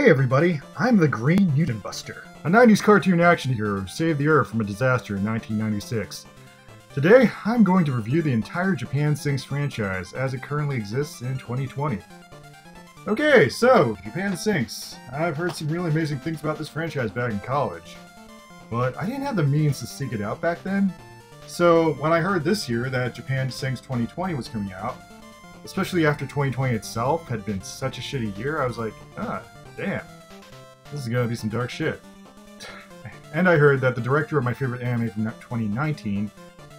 Hey everybody, I'm the Green Mutant Buster, a 90s cartoon action hero who saved the Earth from a disaster in 1996. Today, I'm going to review the entire Japan Sinks franchise as it currently exists in 2020. Okay, so, Japan Sinks. I've heard some really amazing things about this franchise back in college, but I didn't have the means to seek it out back then. So, when I heard this year that Japan Sinks 2020 was coming out, especially after 2020 itself had been such a shitty year, I was like, damn, this is gonna be some dark shit. And I heard that the director of my favorite anime from 2019,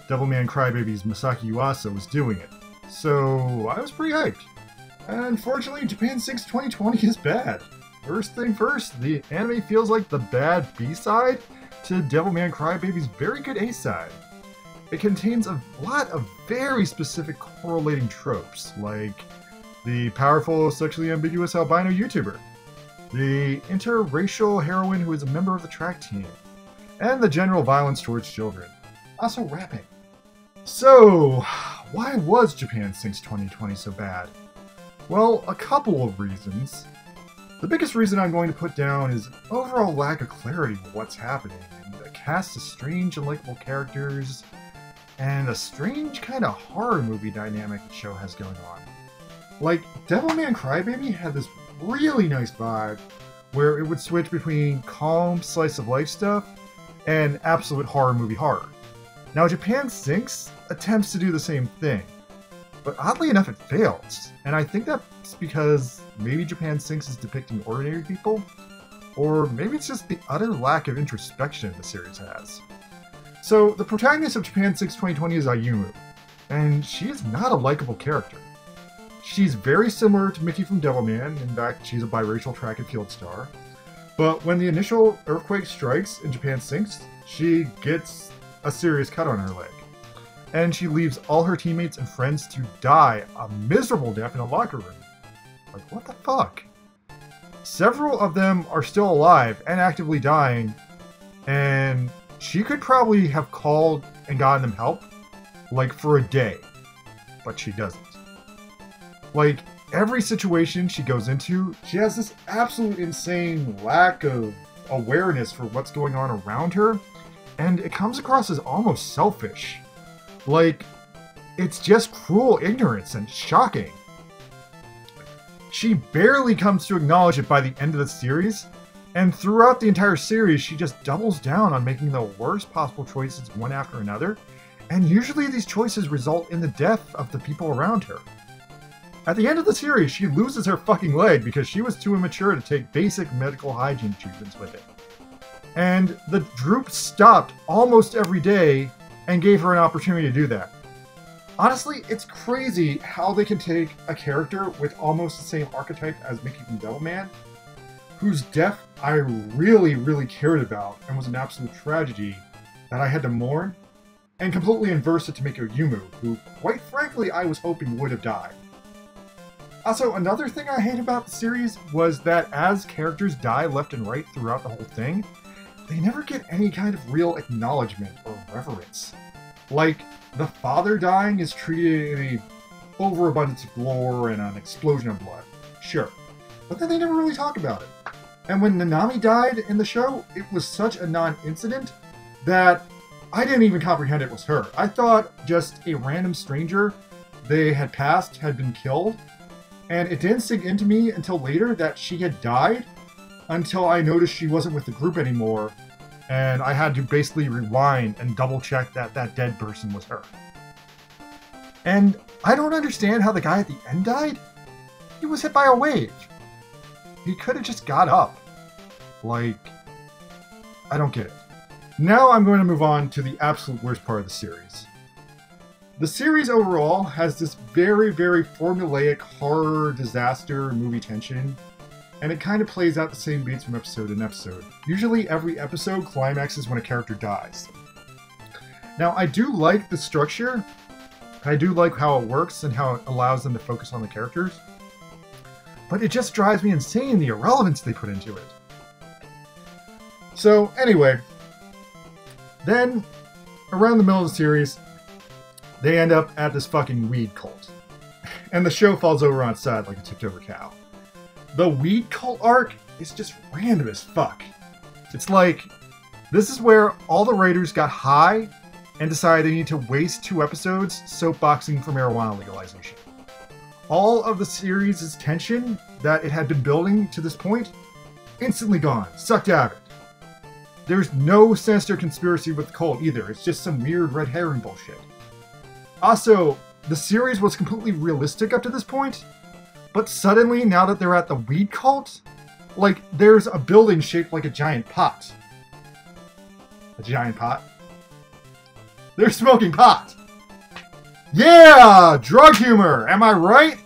Devilman Crybaby's Masaki Yuasa, was doing it. So I was pretty hyped. Unfortunately, Japan Sinks 2020 is bad. First thing first, the anime feels like the bad B-side to Devilman Crybaby's very good A-side. It contains a lot of very specific correlating tropes, like the powerful, sexually ambiguous albino YouTuber, the interracial heroine who is a member of the track team, and the general violence towards children. Also rapping. So, why was Japan Sinks 2020 so bad? Well, a couple of reasons. The biggest reason I'm going to put down is an overall lack of clarity of what's happening, and a cast of strange and likable characters, and a strange kind of horror movie dynamic the show has going on. Like, Devilman Crybaby had this really nice vibe where it would switch between calm slice of life stuff and absolute horror movie horror. Now, Japan Sinks attempts to do the same thing, but oddly enough it fails, and I think that's because maybe Japan Sinks is depicting ordinary people, or maybe it's just the utter lack of introspection the series has. So, the protagonist of Japan Sinks 2020 is Ayumu, and she is not a likable character. She's very similar to Mickey from Devilman. In fact, she's a biracial track and field star. But when the initial earthquake strikes in Japan Sinks, she gets a serious cut on her leg. And she leaves all her teammates and friends to die a miserable death in a locker room. Like, what the fuck? Several of them are still alive and actively dying, and she could probably have called and gotten them help, like, for a day. But she doesn't. Like, every situation she goes into, she has this absolute insane lack of awareness for what's going on around her, and it comes across as almost selfish. Like, it's just cruel ignorance and shocking. She barely comes to acknowledge it by the end of the series, and throughout the entire series she just doubles down on making the worst possible choices one after another, and usually these choices result in the death of the people around her. At the end of the series, she loses her fucking leg because she was too immature to take basic medical hygiene treatments with it. And the group stopped almost every day and gave her an opportunity to do that. Honestly, it's crazy how they can take a character with almost the same archetype as Mickey from Devilman, whose death I really cared about and was an absolute tragedy that I had to mourn, and completely inverse it to make Ayumu, who, quite frankly, I was hoping would have died. Also, another thing I hate about the series was that as characters die left and right throughout the whole thing, they never get any kind of real acknowledgement or reverence. Like, the father dying is treated in an overabundance of gore and an explosion of blood. Sure. But then they never really talk about it. And when Nanami died in the show, it was such a non-incident that I didn't even comprehend it was her. I thought just a random stranger they had passed had been killed, and it didn't sink into me until later that she had died, until I noticed she wasn't with the group anymore, and I had to basically rewind and double check that that dead person was her. And I don't understand how the guy at the end died. He was hit by a wave. He could have just got up. Like, I don't get it. Now I'm going to move on to the absolute worst part of the series. The series overall has this very formulaic horror, disaster, movie tension, and it kind of plays out the same beats from episode to episode. Usually every episode climaxes when a character dies. Now, I do like the structure. I do like how it works and how it allows them to focus on the characters. But it just drives me insane, the irrelevance they put into it. So, anyway, then, around the middle of the series, they end up at this fucking weed cult. And the show falls over on its side like a tipped over cow. The weed cult arc is just random as fuck. It's like, this is where all the writers got high and decided they need to waste 2 episodes soapboxing for marijuana legalization. All of the series' tension that it had been building to this point, instantly gone, sucked out of it. There's no sinister conspiracy with the cult either, it's just some weird red herring bullshit. Also, the series was completely realistic up to this point, but suddenly, now that they're at the weed cult, like, there's a building shaped like a giant pot. A giant pot? They're smoking pot! Yeah! Drug humor! Am I right?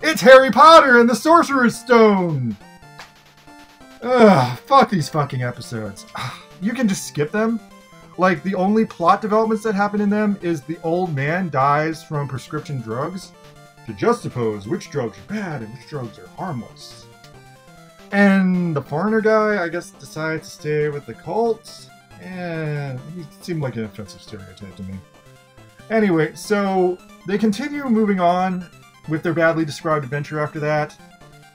It's Harry Potter and the Sorcerer's Stone! Ugh, fuck these fucking episodes. You can just skip them. Like, the only plot developments that happen in them is the old man dies from prescription drugs to juxtapose which drugs are bad and which drugs are harmless. And the foreigner guy, I guess, decides to stay with the cult. And he seemed like an offensive stereotype to me. Anyway, so they continue moving on with their badly described adventure after that.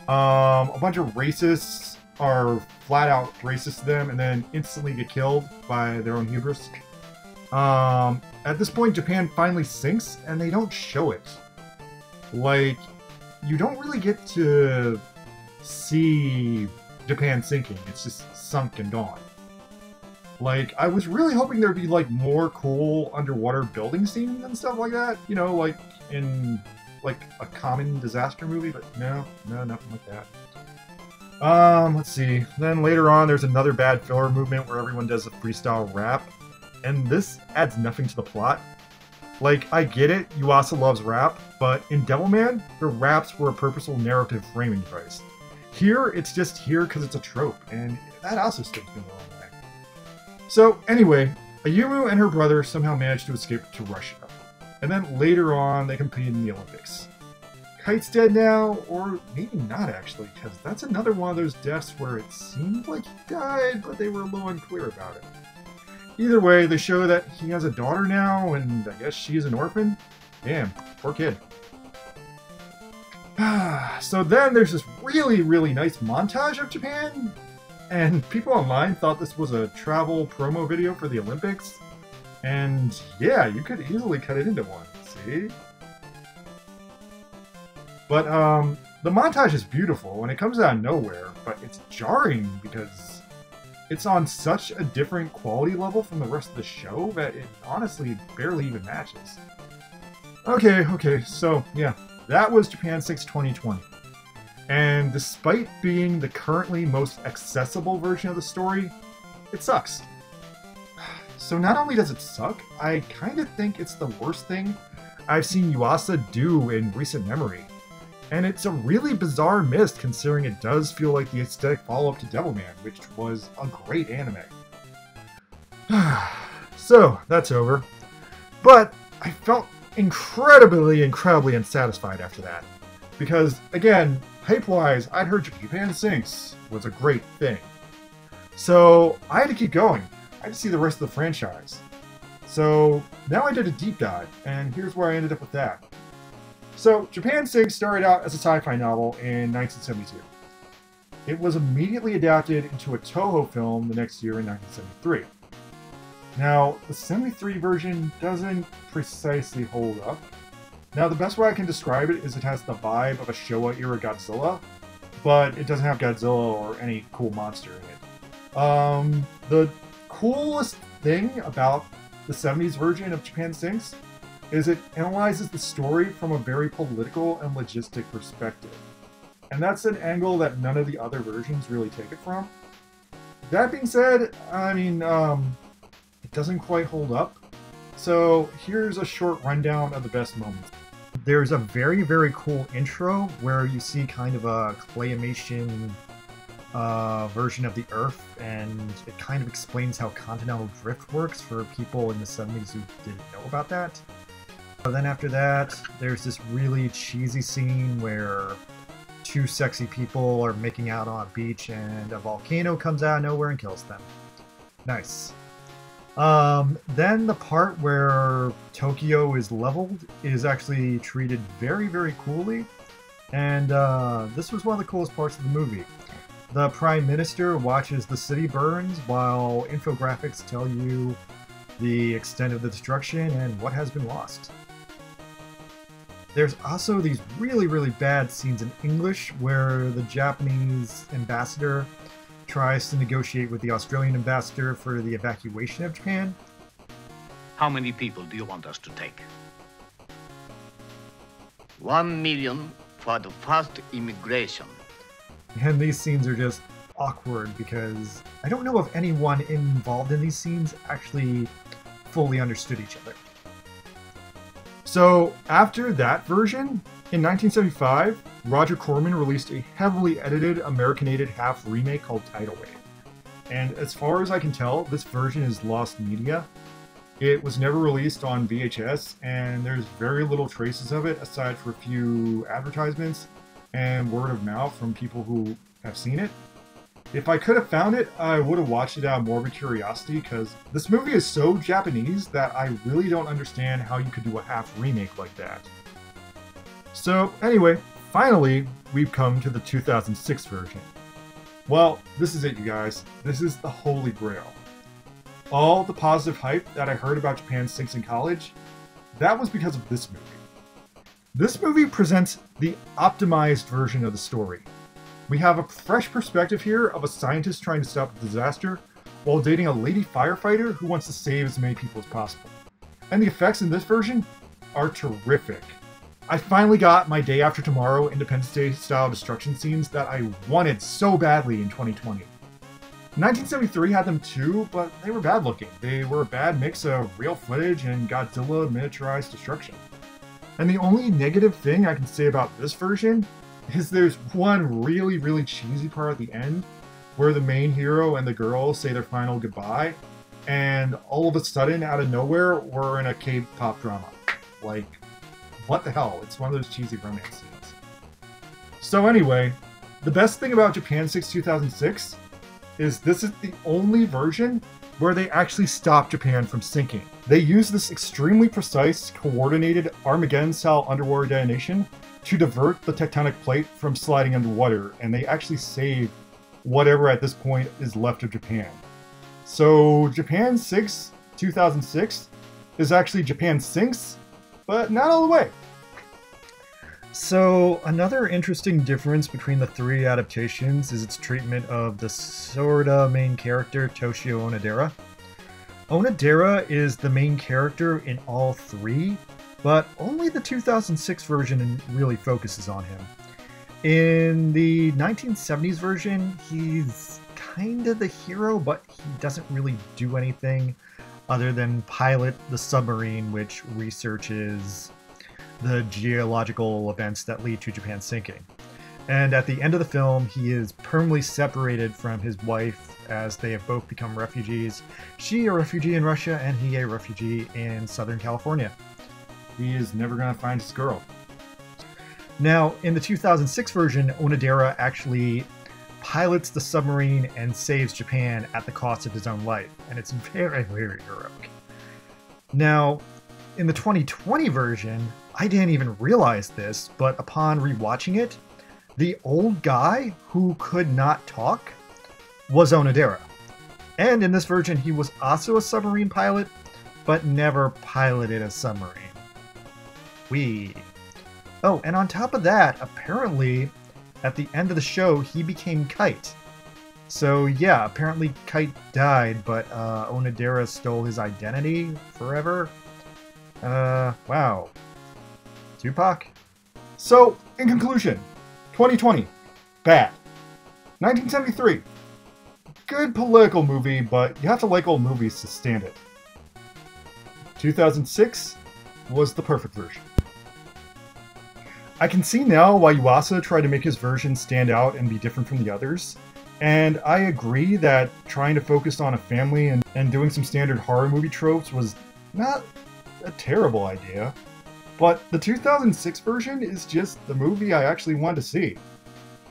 A bunch of racists are flat out racist to them and then instantly get killed by their own hubris. At this point, Japan finally sinks and they don't show it. Like, you don't really get to see Japan sinking. It's just sunk and gone. Like, I was really hoping there'd be, like, more cool underwater building scenes and stuff like that. You know, like, in, like, a common disaster movie, but no, nothing like that. Let's see. Then later on, there's another bad filler movement where everyone does a freestyle rap. And this adds nothing to the plot. Like, I get it, Yuasa loves rap, but in Devilman, the raps were a purposeful narrative framing device. Here, it's just here because it's a trope, and that also sticks me the wrong way. So, anyway, Ayumu and her brother somehow managed to escape to Russia. And then later on, they competed in the Olympics. Kite's dead now, or maybe not actually, because that's another one of those deaths where it seemed like he died, but they were a little unclear about it. Either way, they show that he has a daughter now, and I guess she is an orphan. Damn, poor kid. So then there's this really, really nice montage of Japan, and people online thought this was a travel promo video for the Olympics. And yeah, you could easily cut it into one, see? But the montage is beautiful, and it comes out of nowhere, but it's jarring because it's on such a different quality level from the rest of the show that it honestly barely even matches. Okay, so yeah, that was Japan Sinks 2020. And despite being the currently most accessible version of the story, it sucks. So not only does it suck, I kind of think it's the worst thing I've seen Yuasa do in recent memory. And it's a really bizarre miss considering it does feel like the aesthetic follow-up to Devilman, which was a great anime. So, that's over. But I felt incredibly unsatisfied after that. Because, again, hype-wise, I'd heard Japan Sinks was a great thing. So, I had to keep going. I had to see the rest of the franchise. So, now I did a deep dive, and here's where I ended up with that. So, Japan Sinks started out as a sci-fi novel in 1972. It was immediately adapted into a Toho film the next year in 1973. Now, the 73 version doesn't precisely hold up. Now, the best way I can describe it is it has the vibe of a Showa-era Godzilla, but it doesn't have Godzilla or any cool monster in it. The coolest thing about the 70s version of Japan Sinks is it analyzes the story from a very political and logistic perspective. And that's an angle that none of the other versions really take it from. That being said, I mean, it doesn't quite hold up. So here's a short rundown of the best moments. There's a very, very cool intro where you see kind of a claymation version of the Earth, and it kind of explains how continental drift works for people in the 70s who didn't know about that. Then after that, there's this really cheesy scene where 2 sexy people are making out on a beach and a volcano comes out of nowhere and kills them. Nice. Then the part where Tokyo is leveled is actually treated very, very coolly, and this was one of the coolest parts of the movie. The Prime Minister watches the city burns while infographics tell you the extent of the destruction and what has been lost. There's also these really bad scenes in English where the Japanese ambassador tries to negotiate with the Australian ambassador for the evacuation of Japan. How many people do you want us to take? 1 million for the first immigration. And these scenes are just awkward because I don't know if anyone involved in these scenes actually fully understood each other. So after that version, in 1975, Roger Corman released a heavily edited Americanated half remake called Tidal Wave. And as far as I can tell, this version is lost media. It was never released on VHS, and there's very little traces of it aside for a few advertisements and word of mouth from people who have seen it. If I could have found it, I would have watched it out of morbid curiosity, because this movie is so Japanese that I really don't understand how you could do a half remake like that. So anyway, finally, we've come to the 2006 version. Well, this is it, you guys. This is the holy grail. All the positive hype that I heard about Japan Sinks in college, that was because of this movie. This movie presents the optimized version of the story. We have a fresh perspective here of a scientist trying to stop a disaster while dating a lady firefighter who wants to save as many people as possible. And the effects in this version are terrific. I finally got my Day After Tomorrow Independence Day style destruction scenes that I wanted so badly in 2020. 1973 had them too, but they were bad looking. They were a bad mix of real footage and Godzilla miniaturized destruction. And the only negative thing I can say about this version is there's one really cheesy part at the end where the main hero and the girl say their final goodbye, and all of a sudden, out of nowhere, we're in a K-pop drama. Like, what the hell? It's one of those cheesy romance scenes. So anyway, the best thing about Japan Sinks 2006 is this is the only version where they actually stop Japan from sinking. They use this extremely precise, coordinated Armageddon-style underwater detonation to divert the tectonic plate from sliding underwater, and they actually save whatever at this point is left of Japan. So Japan Sinks 2006 is actually Japan Sinks, but not all the way. So another interesting difference between the three adaptations is its treatment of the sorta main character, Toshio Onodera. Onodera is the main character in all three, but only the 2006 version really focuses on him. In the 1970s version, he's kinda the hero, but he doesn't really do anything other than pilot the submarine, which researches the geological events that lead to Japan sinking. And at the end of the film, he is permanently separated from his wife as they have both become refugees. She a refugee in Russia, and he a refugee in Southern California. He is never going to find his girl. Now, in the 2006 version, Onodera actually pilots the submarine and saves Japan at the cost of his own life, and it's very heroic. Now, in the 2020 version, I didn't even realize this, but upon rewatching it, the old guy who could not talk was Onodera. And in this version, he was also a submarine pilot, but never piloted a submarine. Oh, and on top of that, apparently, at the end of the show, he became Kite. So yeah, apparently Kite died, but Onodera stole his identity forever. Wow. Tupac? So, in conclusion, 2020, bad. 1973, good political movie, but you have to like old movies to stand it. 2006 was the perfect version. I can see now why Yuasa tried to make his version stand out and be different from the others, and I agree that trying to focus on a family and doing some standard horror movie tropes was not a terrible idea, but the 2006 version is just the movie I actually want to see.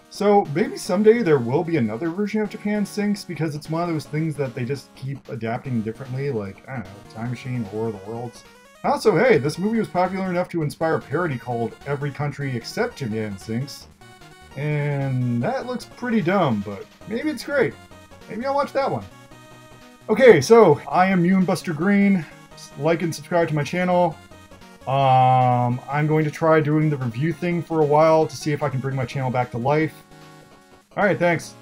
So maybe someday there will be another version of Japan Sinks, because it's one of those things that they just keep adapting differently, like, I don't know, Time Machine, War of the Worlds. Also, hey, this movie was popular enough to inspire a parody called Every Country Except Japan Sinks. And that looks pretty dumb, but maybe it's great. Maybe I'll watch that one. Okay, so I am Buster Green. Like and subscribe to my channel. I'm going to try doing the review thing for a while to see if I can bring my channel back to life. Alright, thanks.